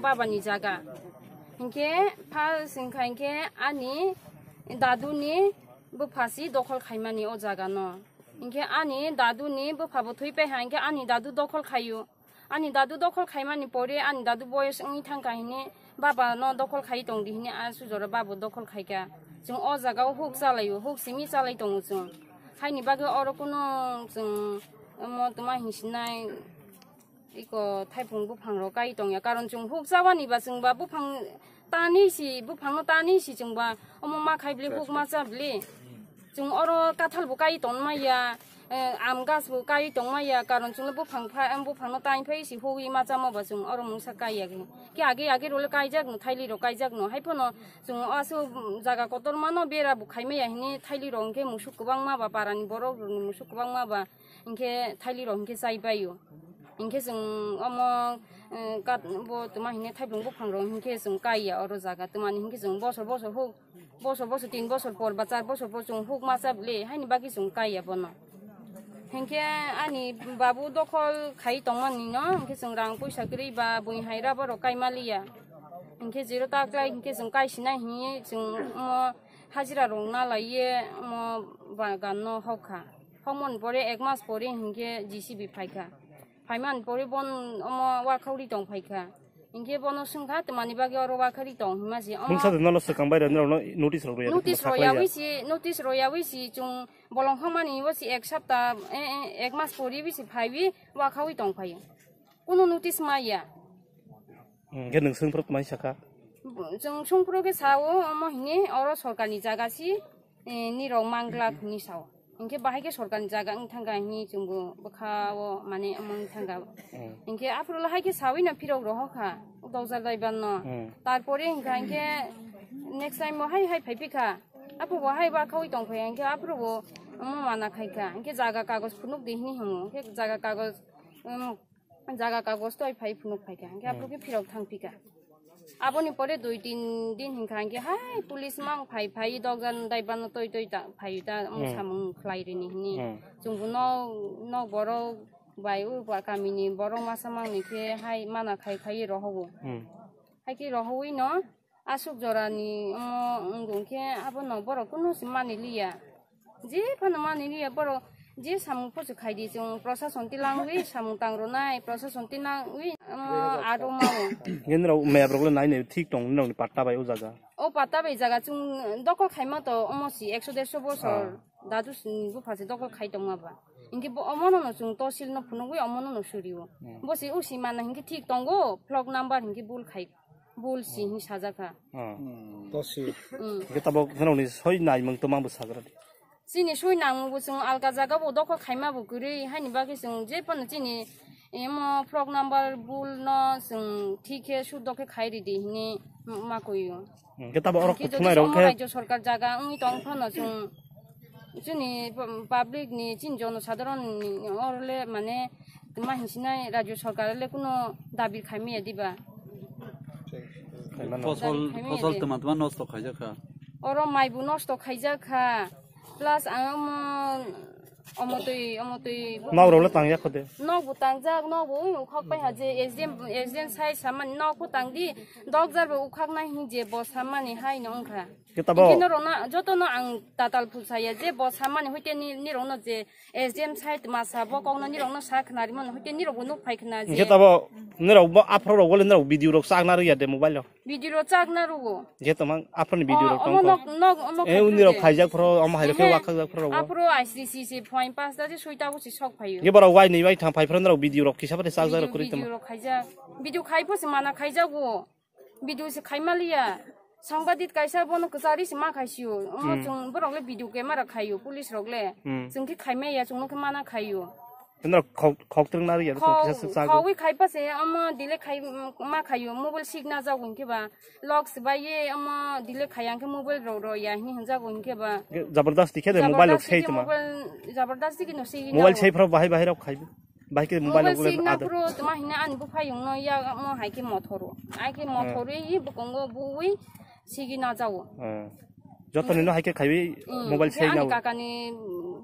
baba ni jaga hinke pa singkha hinke ani dadu ni bufasi dokol khaimani o jaga no hinke ani dadu ni bufabu thuipe hanke ani dadu dokol khayu ani dadu dokol khaimani pore ani dadu boyos ngi thangka hini baba no dokol khai tong di hini asu jora babu dokol khaika jung o jaga huk chalayu huk simi chalai tong jung haini bago oro kuno jung mo tuma hinsinai iko 타이풍 부팡로 까이 동야 까론 중 혹사와니 바 증바 부팡 따니시 부팡로 따니시 증바 어머마 카이블리 혹마자블리 중 어로 까탈부 까이 동마야 암가스부 까이 동마야 까론 중 부팡파 부팡로 따인 페이시 호위 마자모 바중 어로 뭉사 까이야기 기 아게 롤 까이작노 타일리로 까이작노 하이포노 중 아수 자가 꼬돌마노 베라 부카이메야 히니 타일리로 게 무슈 꾸방마 바 바라니 보로 무슈 꾸방마 바 인게 타일리로 인게 사이바요 인게 좀 어머 뭐 또마히네 타이블 부팡로 인게 좀 까이야 어로 자가 또마니 인게 좀 보서 훅 띵 보서 볼 바자 보서 훅 마사블리 하니 바기 좀 까이야 보노 인게 아니 바부 도콜 카이 동만니노 인게 좀 랑 포이사 그리바 보이 하이라 버로 까이말리야 인게 지로 딱라 인게 좀 까이시나 히좀뭐 하지라로 나라이에 뭐 바간노 호카 호몬 보레 액마스 보레 인게 GCB 파이카 파이만 보리본 어머 와카우리 동 파이카 인게 보노 승가 때만이 바게 어로 와카리 동 마지 어머 흥사도 나로서 강바이라 나로 노티스 로야위시 중 볼롱 하마니 와시 액삽다 액마스 보리비시 파이비 와카우리 동 파이 오노 노티스 마야 게 능승 프로 많이 시작하 중 총프로게 사오 어머 히니 어로 सरकारनि 자가시 니로 망글라 군이 사오 인게 바하게 सरकारनि 자가 응탕가 히 중부 버카오 마네 어멍 탕가 인게 앞으로 하게 사위나 필요로 허카 도자다이반노 তারপরে 인게 next time 뭐 하이 파이피카 앞으로 하이 바 카위 동포야 인게 앞으로 뭐 마나 카이카 인게 자가 कागज फुनुक देहिनी हमु के जागा कागज तो फाइ फुनुक फाइका इंगे आपरो के फिरक थांपिका आबोनि परे 2-3 दिन हिंखांगे हाय पुलिस मांग फाइ दगजान दाइबानो तोय ता फाइदा सामं खलाइरिनि हिनि जोंबो न बरो बायु बा गामिनि बरो मासामांनिखे हाय माना खाइ रहगो हायके रहवै न आसुक जरानि उंगुंखे आबो न बरो कुनु सिमानि लिया जे फन मानि लिया बरो जे सामु फोसु खाइदि जों प्रशासन तिलांगै सामु तांग्रनाय प्रशासन तिलांगै आरो मावो गेनराव मेब्रगले नायने ठीक दं नोंनि पाट्टा बाय ओ जागा ओ पाट्टा बाय जागा जों दखल खाइमा त अमसि 100-150 बছর दादु बुफासे दखल खाइ दं माबा इंगे अमनो न जों तहसिल न फुनगै अमनो न सुरियो बसि उसी माना हिंगे ठीक दंगो फ्लग नाम्बार हिंगे बुल खाइ बुल सि हि साजाखा तहसिल गे तब गनौनि सय नाय मंग त मांबो सागरा जिनि सय नांगो जों अलगा जागा बो दखल खाइमाबो गुरै हानि बागै जों जेपन जिनि एमो फ्लग नाम्बार बुल न जों ठीके सुदके खाइरि दिहिनि माकयो गे तब अरक खुनाय रखे राज्य सरकार जागा उनि दं फन जों जोंनि पाब्लिक नि जिन जन साधारण अरले माने माहिसिनाय राज्य सरकारले कुनो दाबि खाइमे दिबा फसल टमाटमा नष्ट खाइजाखा अर माइबु नष्ट खाइजाखा प्लस अमतै नावरले तांया खदे नगु तांजाक नगु उखक पाइ हाजे एजेन साइ सामान नगु तांदि दगजारबो उखक नाहि जे बसामानि हाइ नंखा किनरना जतन आं ताताल फुसाया जे बसामानि होते निरन जे एजेन साइड मासा बकौना निरन साखनारि मन होते निरबो नु फाइखना जे जे तब निरब आफ्रो रगले निरब भिडियो रक सागना रिया दे मोबाइल भिडियो चागना रुगो जे तमं आफ्रोनि भिडियो रक ए उनिरब खाइजाक फ्रो अम हाइलखे वाखाजाक फ्रो आफ्रो आईसीसी 0.5 दाजे सयताबो सि सक फायो ये बारा वाइ नै वाइ थां फाइफ्रो निरब भिडियो रक किसाबे सागजा रक करि तम भिडियो खाइजा भिडियो खाइपोस माना खाइजागो भिडियो से खाइमालिया सांबादित काइसा बनो कजारि से मा खाइसियो जों बरगले भिडियो केमेरा खाइयो पुलिस रगले जोंखि खाइमेया जोंनो माना खाइयो नर खक्त्रं नारि या किसा साग खावि खाइपासे अम दिले खाइ मा खाइयो मोबाइल सिगना जागुन केबा लक्स बाये अम दिले खायांके मोबाइल रो या हिनि हजागुन केबा जबरदस्ती खेदे मोबाइल रक छै तमा जबरदस्ती कि नसि मोबाइल छै फ्रो बाहाय बाहिर खाइबो बाइके मोबाइल रक सिगना प्रो तमा हिना आनि बु फायङ न या म हाइके मथरो आइके मथरो इ बकंगो बुइ सिगिना जाओ जतन न हाइके खाइबे मोबाइल छै ना काकानि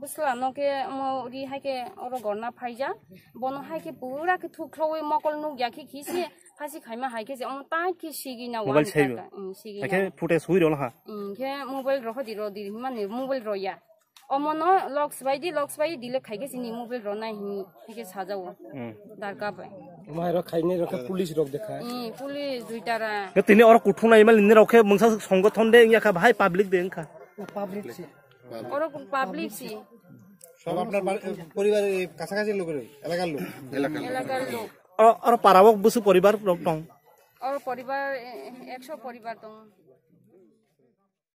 बुसला नके मोरि हाइके अरो गरना फाइजा बनो हाइके पुरा के थुख्रौइ मकल नु याखि खिसि ফাসি খাইমা হাইকে যে অন তাই কি সিগি না মোবাইল ছাইবো সিগি একে ফুটেজ হই রল হা ইনকে মোবাইল রখদি রদি মানে মোবাইল রয়া অমন লক্স বাই দিলে খাইকে চিনি মোবাইল র নাই হি হেকে সাজাও দারকা পায় মাইরা খাইনে রকে পুলিশ রক দেখায় পুলিশ দুইটারা তিনি আর কুঠুনা ইমাল ইনে রকে মংসা সংগঠন দে ইয়া ভাই পাবলিক দে ইনকা পাবলিক সি ওর পাবলিক সি সব আপনার পরিবারের কাছাকাছি লোক এলাকার লোক লোক আর পারাবক বসু পরিবার রক টং और परिवार 100 परिवार तो